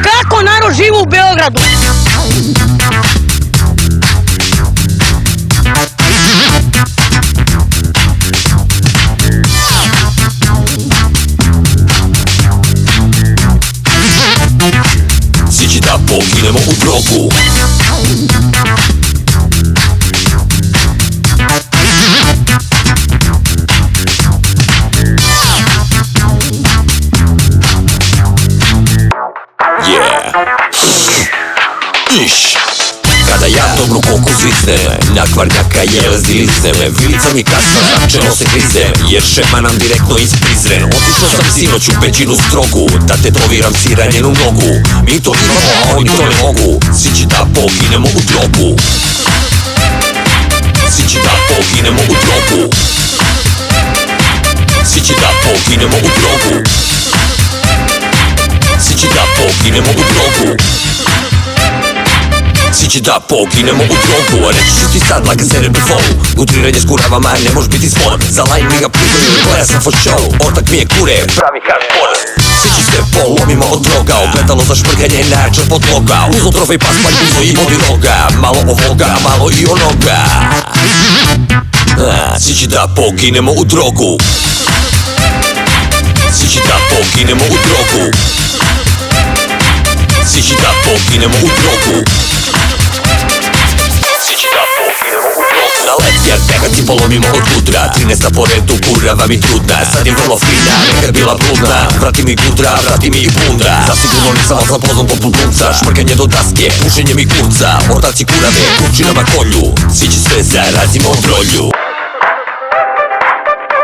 Kako narod živi u Beogradu? Sići da poginemo u drogu. Kada ja dobru koku zvicnem, na kvarnjaka jelezi licnem, vilica mi kasna, načelo se krizem, jer šema nam direktno iz Prizren. Otišao sam sinoć u pećinu strogu, da tetoviram si ranjenu nogu. Mi to imamo, a oni to ne mogu. Sići da poginemo u drogu. Sići da poginemo u drogu. Sići da poginemo u drogu. Sići da poginemo u drogu. Sići da poginemo u drogu. Reći ću ti sad like a cerebral flow. Utriranje s kuravama ne može biti spor. Za line mi ga prigojim, gleda sam for show. Ortak mi je kure, pravi hardcore. Sići se polomimo od droga. Ogledalo za šprganje, najjača podloga. Uzo trofej pas, pa uzo i vodi roga. Malo ovoga, malo i onoga. Sići da poginemo u drogu. Sići da poginemo u drogu. Sići da poginemo u drogu. Sići da poginemo u drogu. Na let jer pegaci polomimo od udra. 13 po redu, kurava mi trudna. Sad je vrlo fina, nekad bila bludna. Vrati mi kudra, vrati mi i bunda. Zasigurno nisam vas zapoznan poput glumca. Šmrkanje do daske, pušenje mi kurca. Ortaci kurave, kurčinama kolju. Sići sve zarazimo od rolju.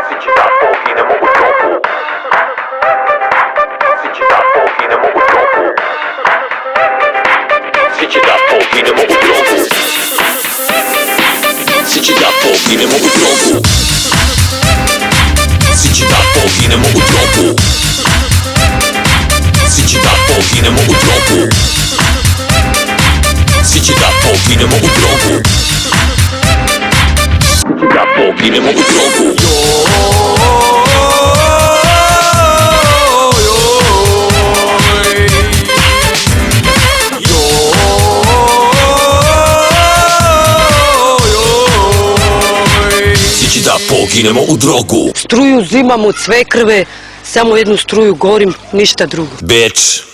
Sići da poginemo u drogu. Sići da poginemo u drogu. Sići da poginemo u drogu. Sići da poginemo u drogu. Sići da poginemo u drogu. Sići da poginemo u drogu. Sići da poginemo u drogu. Sići da poginemo u drogu. Sići da poginemo u drogu. Struju uzimam od sve krve, samo jednu struju gorim, ništa drugo. Bitch.